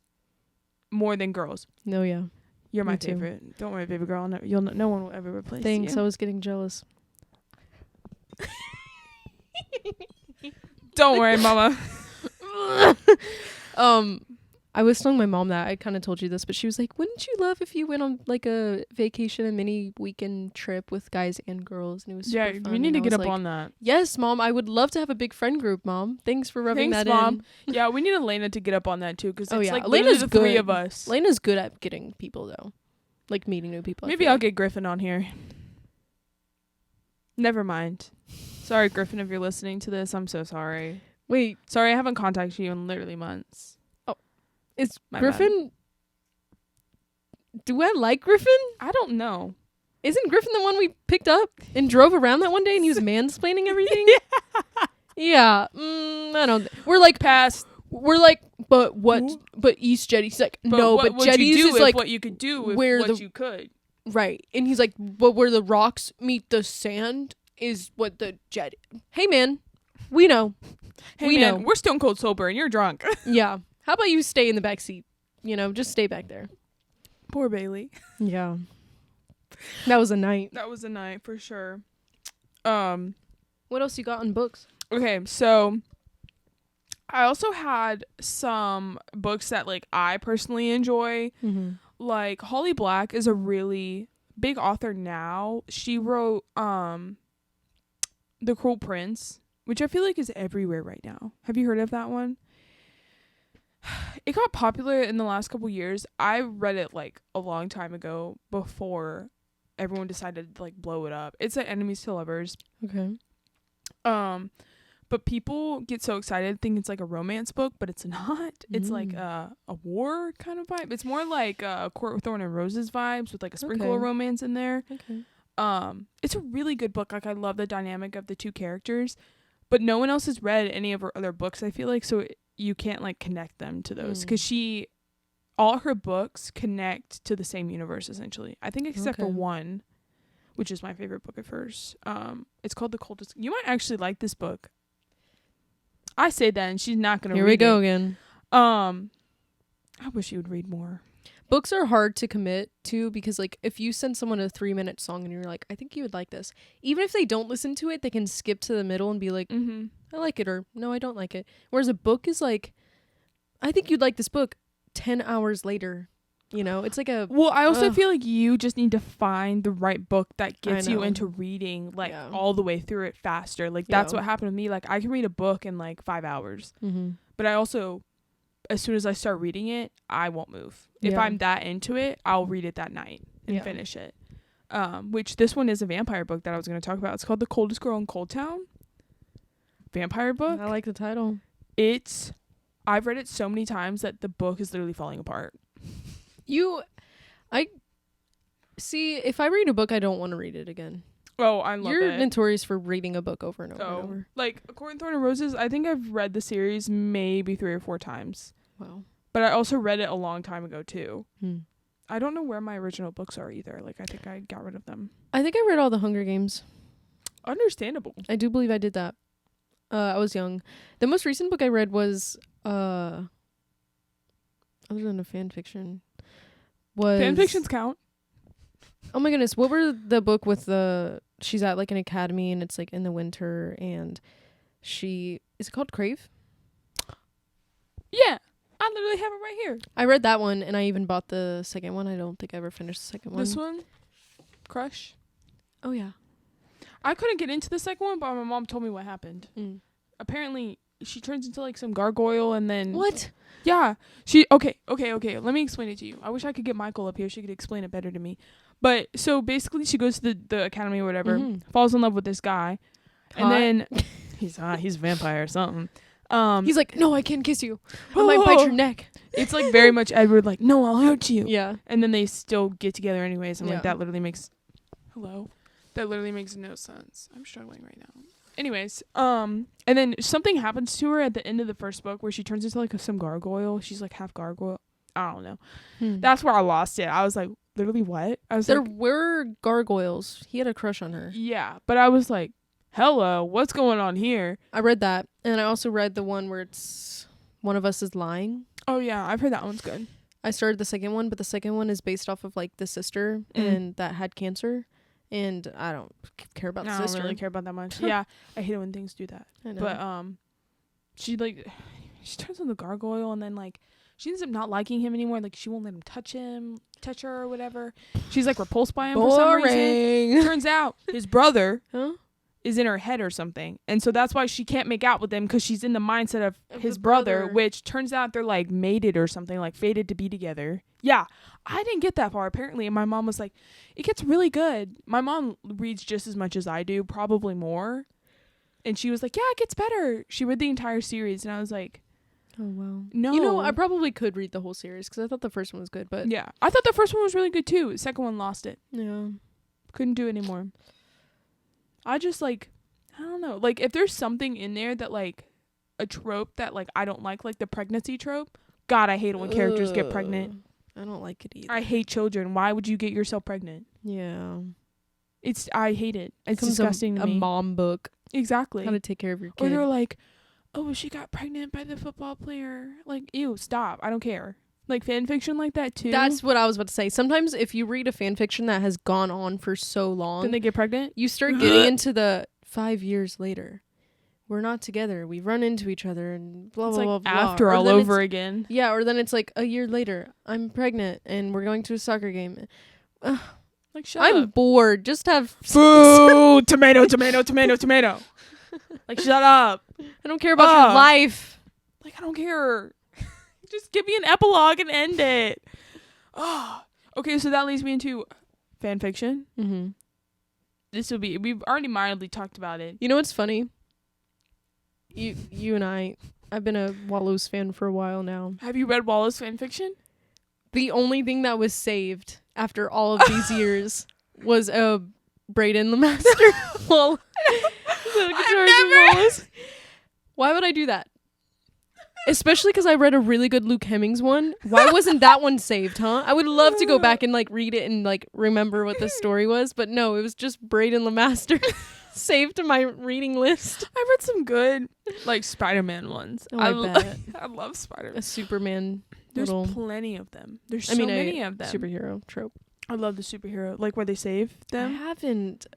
more than girls. No, yeah. You're my Me too. favorite. Don't worry, baby girl. No one will ever replace Thanks. you. I was getting jealous. Don't worry, mama. I was telling my mom that. I kind of told you this, but she was like, wouldn't you love if you went on like a vacation, a mini weekend trip with guys and girls? And it was super fun. We need to get up like, on that. Yes, Mom. I would love to have a big friend group, Mom. Thanks for rubbing that Mom. in. Yeah, we need Elena to get up on that too, because it's like Elena's the good. three of us. Elena's good at getting people though, like meeting new people. Maybe I'll get Griffin on here. Never mind. Sorry, Griffin, if you're listening to this, I'm so sorry. Wait, sorry, I haven't contacted you in literally months. is My Griffin? Do I like Griffin? I don't know. Isn't Griffin the one we picked up and drove around that one day and he was mansplaining everything? Yeah. I don't. We're like past. We're like, but what? But East Jetty. He's like, no, but Jetties is like what you could do with where what you could. Right. And he's like, but where the rocks meet the sand is what the jet. Hey man, we know. Hey man, we're stone cold sober and you're drunk. Yeah. How about you stay in the back seat? You know, just stay back there. Poor Bailey. Yeah. That was a night. That was a night for sure. What else you got on books? Okay, so I also had some books that like I personally enjoy. Mm-hmm. Like Holly Black is a really big author now. She wrote The Cruel Prince, which I feel like is everywhere right now. Have you heard of that one? It got popular in the last couple years. I read it like a long time ago before everyone decided to like blow it up. It's like Enemies to Lovers. Okay. But people get so excited, think it's like a romance book, but it's not. It's like a war kind of vibe. It's more like Court with Thorn and Roses vibes with like a sprinkle of romance in there. Okay. It's a really good book. Like I love the dynamic of the two characters, but no one else has read any of her other books, I feel like, so you can't like connect them to those because all her books connect to the same universe essentially. I think except for one, which is my favorite book of hers. It's called The Coldest. You might actually like this book. I say that and she's not gonna read it. Here we go again. I wish you would read more. Books are hard to commit to because like if you send someone a 3-minute song and you're like, I think you would like this, even if they don't listen to it, they can skip to the middle and be like, I like it, or no, I don't like it. Whereas a book is like, I think you'd like this book 10 hours later. You know, it's like a... Well, I also feel like you just need to find the right book that gets you into reading, like, all the way through it faster. Like, that's what happened to me. Like, I can read a book in, like, 5 hours. Mm-hmm. But I also, as soon as I start reading it, I won't move. If I'm that into it, I'll read it that night and finish it. Which this one is a vampire book that I was going to talk about. It's called The Coldest Girl in Cold Town. Vampire book. I like the title. I've read it so many times that the book is literally falling apart. If I read a book, I don't want to read it again. Oh, I love it. You're notorious for reading a book over and over and over. Like, Court and Thorn and Roses, I think I've read the series maybe 3 or 4 times. Wow. But I also read it a long time ago, too. I don't know where my original books are either. Like, I think I got rid of them. I think I read all the Hunger Games. Understandable. I do believe I did that. I was young. The most recent book I read was, other than a fan fiction, was... Fan fictions count. Oh my goodness, what were the book with she's at like an academy and it's like in the winter and is it called Crave? Yeah, I literally have it right here. I read that one and I even bought the second one. I don't think I ever finished the second one. This one? Crush? Oh yeah. I couldn't get into the second one, but my mom told me what happened. Apparently, she turns into like some gargoyle and then... What? Yeah. Okay. Let me explain it to you. I wish I could get Michael up here. She could explain it better to me. But so basically she goes to the academy or whatever, falls in love with this guy. And then he's a vampire or something. He's like, no, I can't kiss you. I might bite your neck. It's like very much Edward, like, no, I'll hurt you. Yeah. And then they still get together anyways. I'm Yeah. like, that literally makes no sense. I'm struggling right now. Anyways, and then something happens to her at the end of the first book where she turns into like some gargoyle. She's like half gargoyle. I don't know. That's where I lost it. I was like, literally what? I was there like, were gargoyles. He had a crush on her. yeah, but I was like, hello, what's going on here? I read that, and I also read the one where it's one of us is lying. Oh yeah, I've heard that one's good. I started the second one, but the second one is based off of like the sister and that had cancer, and I don't care about the sister. I don't really care about that much. Yeah, I hate it when things do that. I know. But she turns into the gargoyle, and then like she ends up not liking him anymore. Like she won't let him touch her or whatever. She's like repulsed by him for some reason. Turns out his brother is in her head or something, and so that's why she can't make out with him, because she's in the mindset of his brother, which turns out they're like mated or something, like fated to be together. Yeah, I didn't get that far apparently, and my mom was like, it gets really good. My mom reads just as much as I do, probably more, and she was like, yeah, it gets better. She read the entire series, and I was like, oh wow. No, you know, I probably could read the whole series because I thought the first one was good, but yeah, I thought the first one was really good too. The second one lost it. Yeah, couldn't do it anymore. I just like, I don't know, like if there's something in there that like a trope that like I don't like the pregnancy trope. God, I hate it when characters get pregnant. I don't like it either. I hate children. Why would you get yourself pregnant? Yeah, I hate it. It's disgusting to me. A mom book. Exactly. How to take care of your kid. Or they're like, oh, she got pregnant by the football player. Like, ew, stop. I don't care. Like fan fiction like that too. That's what I was about to say. Sometimes if you read a fan fiction that has gone on for so long, then they get pregnant. You start getting into the 5 years later. We're not together. We've run into each other and blah, it's blah, like blah, blah. after all over again. Yeah, or then it's like a year later. I'm pregnant and we're going to a soccer game. Like, shut I'm up. bored. Just have... Boo! Tomato, tomato, tomato, tomato. Like, shut up. I don't care about your life. Like, I don't care. Just give me an epilogue and end it. Oh. Okay, so that leads me into fan fiction. Mm-hmm. We've already mildly talked about it. You know what's funny? You and I've been a Wallace fan for a while now. Have you read Wallace fan fiction? The only thing that was saved after all of these years was Brayden the Master. Well, why would I do that? Especially because I read a really good Luke Hemmings one. Why wasn't that one saved, huh? I would love to go back and like read it and like remember what the story was, but no, it was just Brayden the Master saved to my reading list. I read some good like Spider-Man ones. Oh, I bet. I love Spider-Man. A Superman. There's plenty of them. There's so many of them. Superhero trope. I love the superhero, like where they save them. I haven't.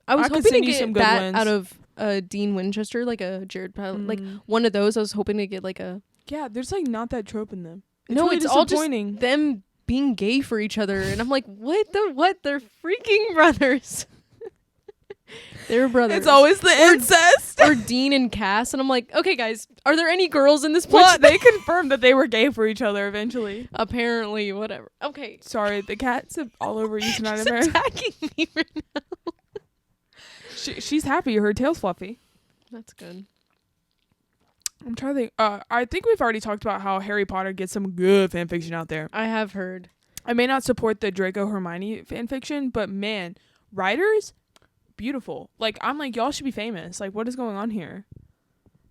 I was hoping to get some good that ones. Out of Dean Winchester, like a Jared Pyle, like one of those. I was hoping to get like a. Yeah, there's like not that trope in them. No, really it's all just them being gay for each other, and I'm like, what? They're freaking brothers. They're brothers. It's always the incest. Or Dean and Cass, and I'm like, okay, guys, are there any girls in this place? What? They confirmed that they were gay for each other eventually. Apparently, whatever. Okay. Sorry, the cat's all over you tonight. She's attacking me right now. She's happy. Her tail's fluffy. That's good. I'm trying to think. I think we've already talked about how Harry Potter gets some good fan fiction out there. I have heard. I may not support the Draco Hermione fan fiction, but man, writers, beautiful. Like, I'm like, y'all should be famous. Like, what is going on here?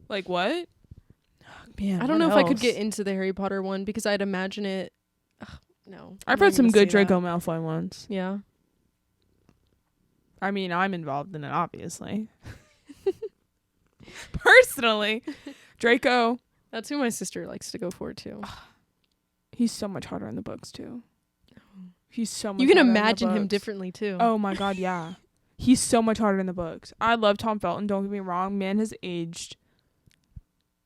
Like, what? Man, I don't know if I could get into the Harry Potter one because I'd imagine it. No. I've read some good Draco Malfoy ones. Yeah. I mean, I'm involved in it, obviously. Personally, Draco. That's who my sister likes to go for, too. He's so much harder in the books, too. He's so much You can harder imagine in the him books. differently, too. Oh, my God, yeah. He's so much harder in the books. I love Tom Felton, don't get me wrong. Man has aged.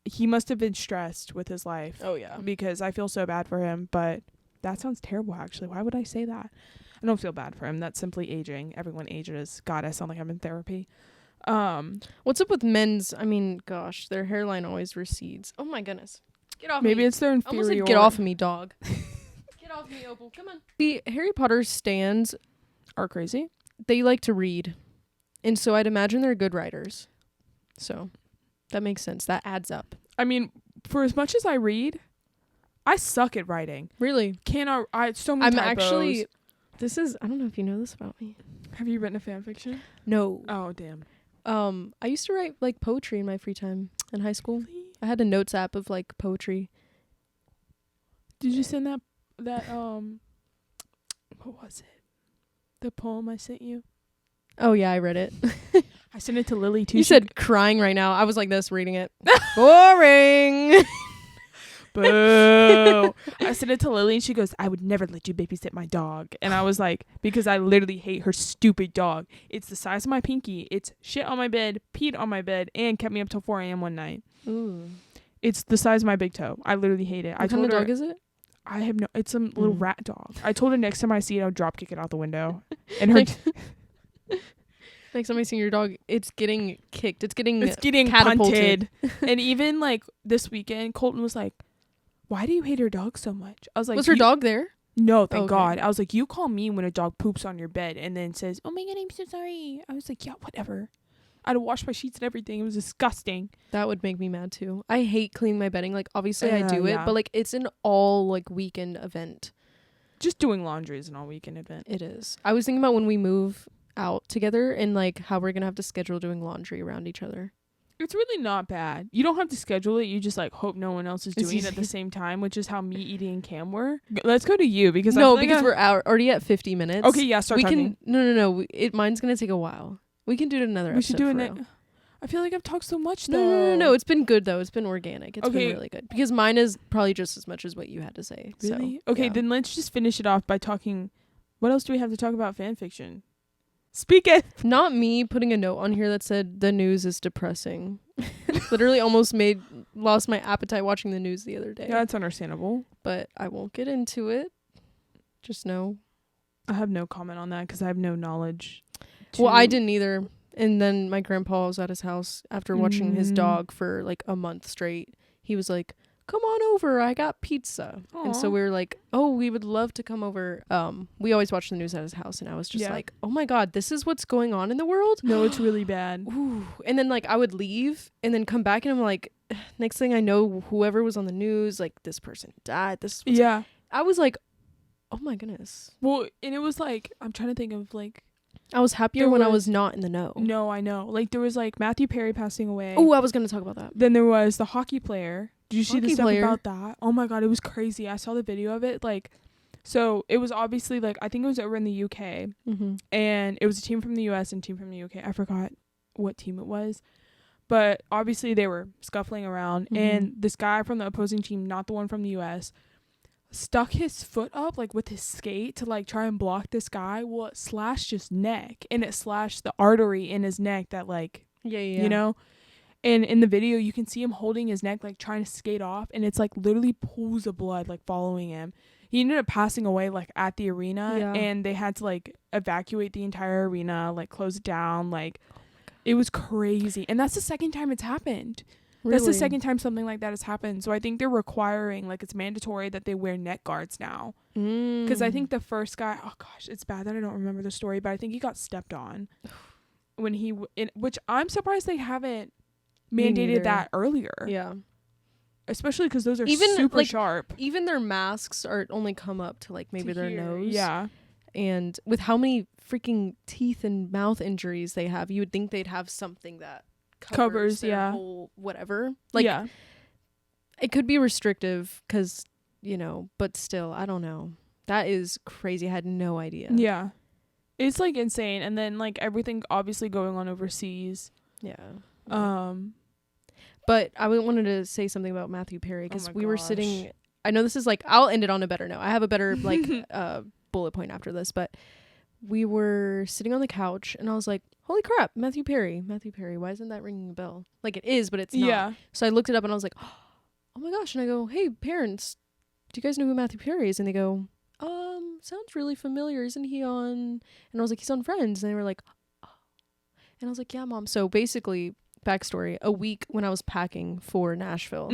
He must have been stressed with his life. Oh, yeah. Because I feel so bad for him, but that sounds terrible, actually. Why would I say that? I don't feel bad for him. That's simply aging. Everyone ages. God, I sound like I'm in therapy. What's up with men's? I mean, gosh, their hairline always recedes. Oh my goodness! Get off me. Maybe it's their inferior. Almost said, get off of me, dog. Get off me, Opal. Come on. The Harry Potter stans are crazy. They like to read, and so I'd imagine they're good writers. So that makes sense. That adds up. I mean, for as much as I read, I suck at writing. Really? I so many typos. Actually, I don't know if you know this about me. Have you written a fan fiction? No. Oh, damn. I used to write like poetry in my free time in high school. I had a notes app of like poetry. Did you send that what was it? The poem I sent you? Oh yeah, I read it. I sent it to Lily too. You said crying right now. I was like this reading it. Boring. Boo. I sent it to Lily and she goes, I would never let you babysit my dog. And I was like, because I literally hate her stupid dog. It's the size of my pinky. It's shit on my bed, peed on my bed, and kept me up till 4 a.m. one night. Ooh. It's the size of my big toe. I literally hate it. What kind of dog is it? It's some little rat dog. I told her next time I see it, I'll drop kick it out the window. And her next time I see your dog, it's getting kicked. It's getting catapulted. And even like this weekend, Colton was like, why do you hate her dog so much? I was like, was her dog there? No, thank God. I was like, you call me when a dog poops on your bed and then says, oh my God, I'm so sorry. I was like, yeah, whatever. I had to wash my sheets and everything. It was disgusting. That would make me mad too. I hate cleaning my bedding. Like obviously I do it, but like it's an all like weekend event. Just doing laundry is an all weekend event. It is. I was thinking about when we move out together and like how we're gonna have to schedule doing laundry around each other. It's really not bad. You don't have to schedule it. You just like hope no one else is doing it at the same time, which is how me, Edie, and Cam were. Let's go to you because we're already at 50 minutes. Okay, yeah, start talking. No. Mine's gonna take a while. We can do it another episode. We should do it. I feel like I've talked so much though. No. It's been good though. It's been organic. It's been really good because mine is probably just as much as what you had to say. Really? So, okay, then let's just finish it off by talking. What else do we have to talk about fan fiction? Speak it. Not me putting a note on here that said the news is depressing. Literally almost lost my appetite watching the news the other day. Yeah, that's understandable. But I won't get into it. Just know. I have no comment on that because I have no knowledge. Well, I didn't either. And then my grandpa was at his house after watching his dog for like a month straight. He was like, come on over, I got pizza. Aww. And so we were like, oh, we would love to come over. We always watch the news at his house, and I was just like, oh my God, this is what's going on in the world? No, it's really bad. Ooh. And then like I would leave and then come back and I'm like, next thing I know, whoever was on the news, like this person died. I was like, oh my goodness. Well, and it was like, I'm trying to think of like, I was happier when I was not in the know. No, I know. Like there was like Matthew Perry passing away. Oh, I was going to talk about that. Then there was the hockey player. Did you see the stuff about that? Oh my God, it was crazy. I saw the video of it. Like, so it was obviously like, I think it was over in the UK. Mm-hmm. And it was a team from the US and a team from the UK. I forgot what team it was. But obviously they were scuffling around. Mm-hmm. And this guy from the opposing team, not the one from the US, stuck his foot up like with his skate to like try and block this guy. Well, it slashed his neck. And it slashed the artery in his neck that like, you know? And in the video, you can see him holding his neck, like, trying to skate off. And it's, like, literally pools of blood, like, following him. He ended up passing away, like, at the arena. Yeah. And they had to, like, evacuate the entire arena, like, close it down. Like, it was crazy. And that's the second time it's happened. Really? That's the second time something like that has happened. So I think they're requiring, like, it's mandatory that they wear neck guards now. Because I think the first guy, oh, gosh, it's bad that I don't remember the story. But I think he got stepped on when which I'm surprised they haven't mandated that earlier. Yeah. Especially because those are super sharp. Even their masks are only come up to like maybe their nose. Yeah. And with how many freaking teeth and mouth injuries they have, you would think they'd have something that covers their whole whatever. Like, it could be restrictive because, you know, but still, I don't know. That is crazy. I had no idea. Yeah. It's like insane. And then like everything obviously going on overseas. Yeah. But I wanted to say something about Matthew Perry because we were sitting. I know this is like, I'll end it on a better note. I have a better like bullet point after this, but we were sitting on the couch and I was like, holy crap, Matthew Perry. Why isn't that ringing a bell? Like it is, but it's not. Yeah. So I looked it up and I was like, oh my gosh. And I go, hey parents, do you guys know who Matthew Perry is? And they go, sounds really familiar. Isn't he on? And I was like, he's on Friends. And they were like, oh. And I was like, yeah, Mom. So basically, backstory, a week when I was packing for Nashville,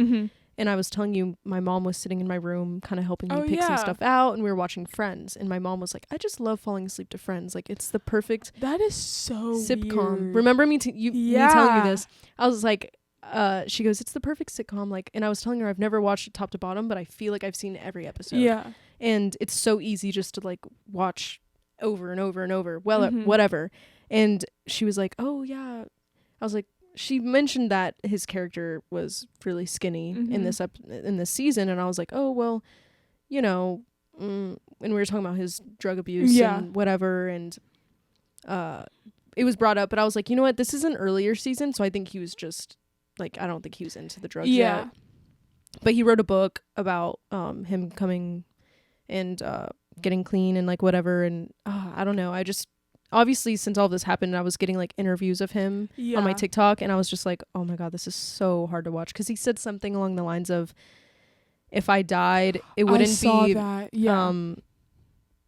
and I was telling you my mom was sitting in my room kind of helping me pick some stuff out, and we were watching Friends, and my mom was like, I just love falling asleep to Friends. Like, it's the perfect that is so sitcom. Weird. Remember me telling you this? I was like, she goes, it's the perfect sitcom. Like, and I was telling her I've never watched it top to bottom, but I feel like I've seen every episode. Yeah. And it's so easy just to like watch over and over and over. Well, Mhm. whatever. And she was like, oh yeah. I was like, she mentioned that his character was really skinny in this season, and I was like, oh well, you know, and we were talking about his drug abuse and whatever, and it was brought up, but I was like, you know what, this is an earlier season, so I think he was just like, I don't think he was into the drugs yet. But he wrote a book about him coming and getting clean and like whatever, and I don't know, I just, obviously since all this happened, I was getting like interviews of him on my TikTok, and I was just like, oh my god, this is so hard to watch, because he said something along the lines of, if I died, it wouldn't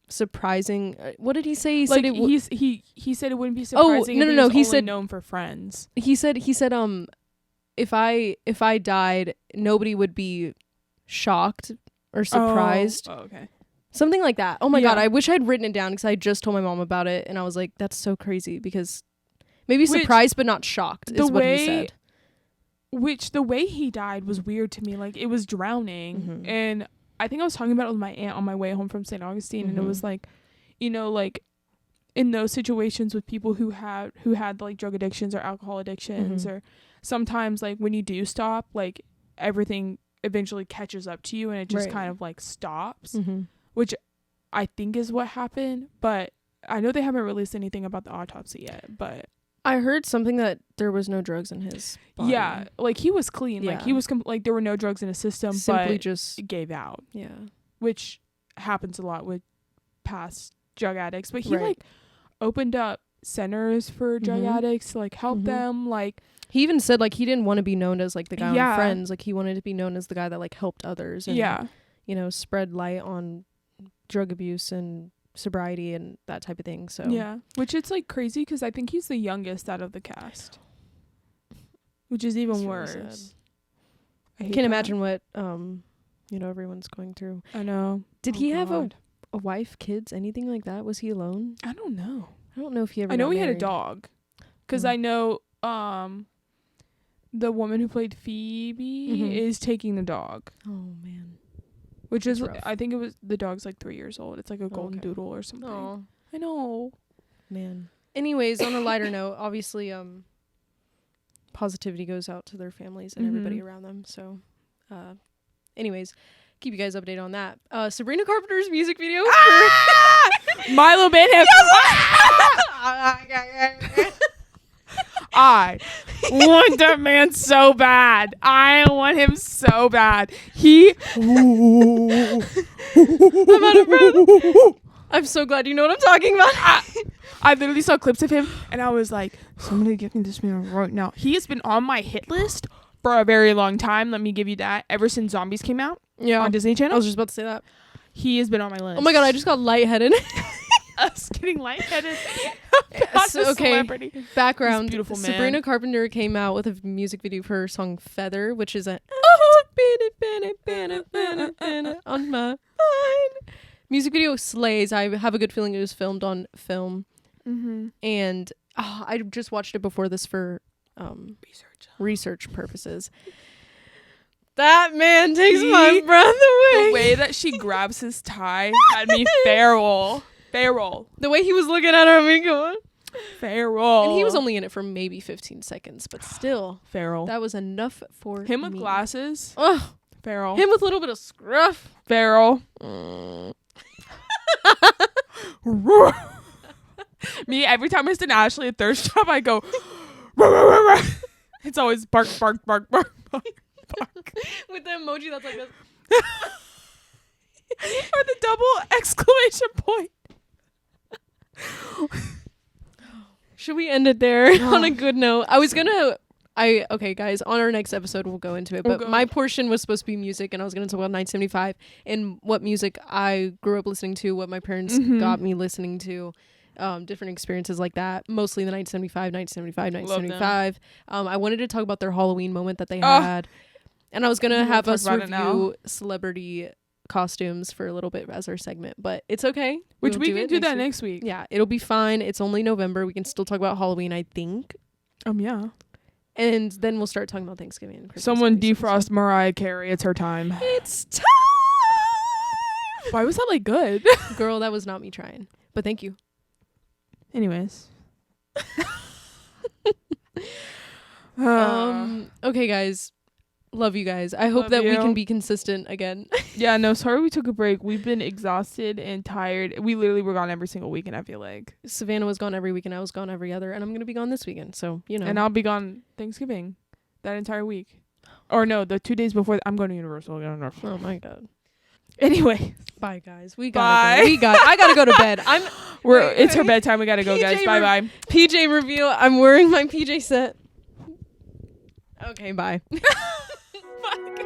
surprising. What did he say? He like said he said it wouldn't be surprising. No. He said known for friends. He said if I died, nobody would be shocked or surprised. Oh, okay. Something like that. Oh my god, I wish I'd written it down, because I just told my mom about it, and I was like, that's so crazy, because maybe surprised but not shocked is what he said. Which the way he died was weird to me. Like, it was drowning, and I think I was talking about it with my aunt on my way home from St. Augustine, and it was like, you know, like in those situations with people who had like drug addictions or alcohol addictions, or sometimes like when you do stop, like everything eventually catches up to you and it just kind of like stops, which I think is what happened. But I know they haven't released anything about the autopsy yet, but I heard something that there was no drugs in his body. Yeah, like he was clean. Like he was like there were no drugs in his system, simply but just gave out. Yeah, which happens a lot with past drug addicts. But he like opened up centers for drug addicts to like help them. Like he even said like he didn't want to be known as like the guy on Friends. Like he wanted to be known as the guy that like helped others. And, you know, spread light on drug abuse and sobriety and that type of thing. So which it's like crazy because I think he's the youngest out of the cast, which is even worse. I can't imagine what you know, everyone's going through. I know. Did he have a wife, kids, anything like that? Was he alone? I don't know. I don't know if he ever. I know he married. had a dog, because I know the woman who played Phoebe is taking the dog. Oh man. Which is, I think it was, the dog's like 3 years old. It's like a golden doodle or something. Oh, I know. Man. Anyways, on a lighter note, obviously, positivity goes out to their families and everybody around them. So, anyways, keep you guys updated on that. Sabrina Carpenter's music video for Milo Manheim. I want that man so bad. I want him so bad. I'm out of breath. I'm so glad you know what I'm talking about. I literally saw clips of him and I was like, somebody give me this man right now. He has been on my hit list for a very long time. Let me give you that. Ever since Zombies came out on Disney Channel. I was just about to say that. He has been on my list. Oh my god, I just got lightheaded. Us getting lightheaded. Celebrity. Background. Beautiful man. Sabrina Carpenter came out with a music video for her song Feather, which is a on my mind. Music video slays. I have a good feeling it was filmed on film. And I just watched it before this for research purposes. That man takes my breath away. The way that she grabs his tie had me feral. The way he was looking at her, I mean, come on. Feral. And he was only in it for maybe 15 seconds, but still. Feral. That was enough for him with glasses. Ugh. Feral. Him with a little bit of scruff. Feral. Me, every time I send Ashley a thirst trap, I go, it's always bark, bark, bark, bark, bark, bark. With the emoji that's like this. Or the double exclamation point. Should we end it there on a good note? Okay, guys, on our next episode, we'll go into it. But my portion was supposed to be music, and I was going to talk about 1975 and what music I grew up listening to, what my parents got me listening to, different experiences like that. Mostly the 1975. I wanted to talk about their Halloween moment that they had. And I was going to have us review celebrity costumes for a little bit as our segment, but it's okay. Which we can do that next week. Yeah, it'll be fine. It's only November. We can still talk about Halloween, I think. Yeah. and then we'll start talking about Thanksgiving and Christmas. Someone and Easter, defrost Mariah Carey. It's her time. It's time. Why was that like good? Girl, that was not me trying. But thank you. Anyways. Okay, guys. Love you guys. I hope Love that we you. can be consistent again. Yeah, no, sorry we took a break. We've been exhausted and tired. We literally were gone every single weekend, I feel like. Savannah was gone every weekend. I was gone every other. And I'm going to be gone this weekend. So, you know. And I'll be gone Thanksgiving that entire week. Or no, the 2 days before. I'm going to Universal. Oh, my God. Anyway. Bye, guys. We gotta go. I gotta go to bed. It's her bedtime. We gotta go, guys. Bye-bye. PJ reveal. I'm wearing my PJ set. Okay, bye. Bye.